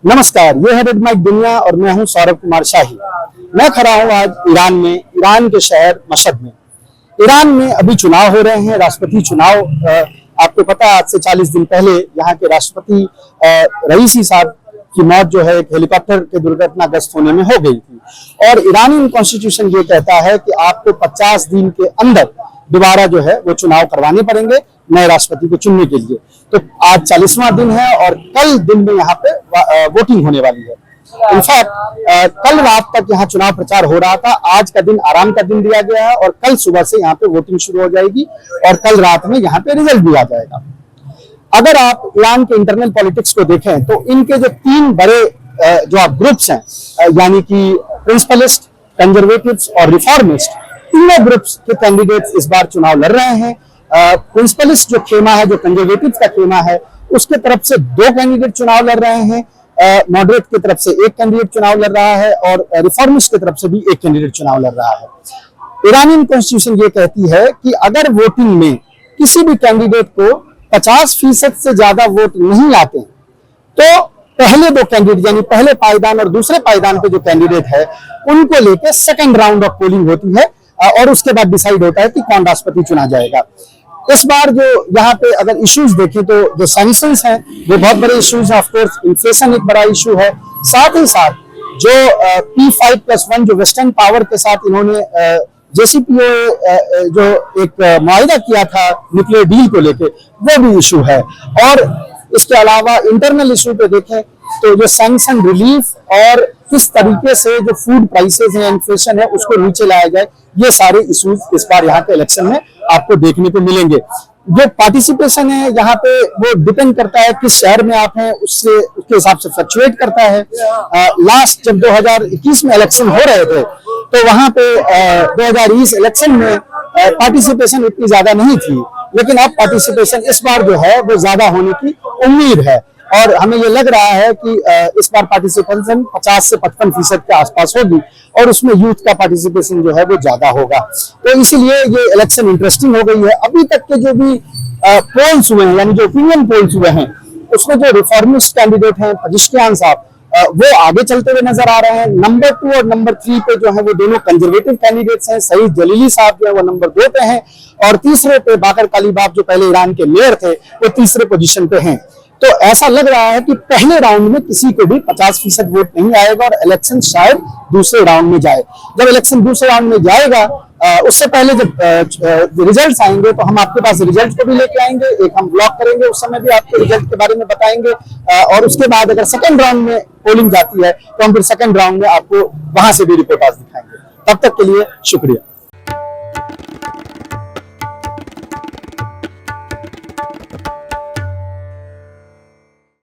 नमस्कार, ये है रेड माइक दुनिया और मैं हूं सौरभ कुमार शाही। मैं खड़ा हूं आज ईरान में, ईरान के शहर मशहद में। ईरान में अभी चुनाव हो रहे हैं, राष्ट्रपति चुनाव। आपको पता है आज से 40 दिन पहले यहाँ के राष्ट्रपति रईसी साहब की मौत जो है एक हेलीकॉप्टर के दुर्घटनाग्रस्त होने में हो गई थी। और ईरानी कॉन्स्टिट्यूशन ये कहता है कि आपको 50 दिन के अंदर दोबारा जो है वो चुनाव करवाने पड़ेंगे नए राष्ट्रपति को चुनने के लिए। तो आज 40वां दिन है और कल दिन में यहाँ पे वोटिंग होने वाली है। इनफैक्ट कल रात तक यहाँ चुनाव प्रचार हो रहा था। आज का दिन आराम का दिन दिया गया है और कल सुबह से यहाँ पे वोटिंग शुरू हो जाएगी और कल रात में यहाँ पे रिजल्ट भी आ जाएगा। अगर आप ईरान के इंटरनल पॉलिटिक्स को देखें तो इनके जो तीन बड़े जो आप ग्रुप्स हैं, यानी कि प्रिंसिपलिस्ट, कंजर्वेटिव्स और रिफॉर्मिस्ट, तीनों ग्रुप्स के कैंडिडेट्स इस बार चुनाव लड़ रहे हैं। प्रिंसिपलिस्ट जो खेमा है, जो कंजर्वेटिव का खेमा है, उसके तरफ से 2 कैंडिडेट चुनाव लड़ रहे हैं। मॉडरेट की तरफ से 1 कैंडिडेट चुनाव लड़ रहा है और रिफॉर्मिस्ट की तरफ से भी 1 कैंडिडेट चुनाव लड़ रहा है। ईरानी कॉन्स्टिट्यूशन ये कहती है कि अगर वोटिंग में किसी भी कैंडिडेट को 50% से ज्यादा वोट नहीं आते तो पहले 2 कैंडिडेट यानी पहले पायदान और दूसरे पायदान पे जो कैंडिडेट है उनको लेकर सेकंड राउंड ऑफ पोलिंग होती है और उसके बाद डिसाइड होता है कि कौन राष्ट्रपति चुना जाएगा। इस बार जो यहाँ पे अगर इश्यूज देखें तो जो सैंक्शंस हैं वो बहुत बड़े इश्यूज हैं। ऑफ कोर्स इन्फ्लेशन एक बड़ा इशू है। साथ ही साथ जो P5+1 जो वेस्टर्न पावर के साथ इन्होंने JCPOA जो एक मुआहिदा किया था न्यूक्लियर डील को लेके, वो भी इशू है। और इसके अलावा इंटरनल इशू पे देखें तो जो सैंक्शन रिलीफ और किस तरीके से जो फूड प्राइसेस है, इन्फ्लेशन है, उसको नीचे लाया जाए, ये सारे इश्यूज इस बार यहाँ के इलेक्शन में आपको देखने को मिलेंगे। जो पार्टिसिपेशन है यहाँ पे वो डिपेंड करता है किस शहर में आप हैं, उसके हिसाब से फ्लक्चुएट करता है। लास्ट जब 2021 में इलेक्शन हो रहे थे तो वहां पे 2020 इलेक्शन में पार्टिसिपेशन इतनी ज्यादा नहीं थी, लेकिन अब पार्टिसिपेशन इस बार जो है वो ज्यादा होने की उम्मीद है और हमें ये लग रहा है कि इस बार पार्टिसिपेशन 50 से 55% के आसपास होगी और उसमें यूथ का पार्टिसिपेशन जो है वो ज्यादा होगा। तो इसीलिए ये इलेक्शन इंटरेस्टिंग हो गई है। अभी तक के जो भी पोल्स हुए हैं, यानी जो ओपिनियन पोल्स हुए हैं, उसमें जो रिफॉर्मिस्ट कैंडिडेट हैं पेजेश्कियान साहब, वो आगे चलते हुए नजर आ रहे हैं। नंबर 2 और नंबर 3 पे जो है वो दोनों कंजर्वेटिव कैंडिडेट्स हैं। सईद जलीली साहब जो है वो नंबर 2 पे हैं और तीसरे पे बाकर कालीबाफ जो पहले ईरान के मेयर थे वो तीसरे पोजीशन पे हैं। तो ऐसा लग रहा है कि पहले राउंड में किसी को भी 50% वोट नहीं आएगा और इलेक्शन शायद दूसरे राउंड में जाए। जब इलेक्शन दूसरे राउंड में जाएगा उससे पहले जब रिजल्ट्स आएंगे तो हम आपके पास रिजल्ट को भी लेके आएंगे, एक हम ब्लॉग करेंगे, उस समय भी आपको रिजल्ट के बारे में बताएंगे। और उसके बाद अगर सेकंड राउंड में पोलिंग जाती है तो हम फिर सेकंड राउंड में आपको वहां से भी रिपोर्टाज दिखाएंगे। तब तक के लिए शुक्रिया।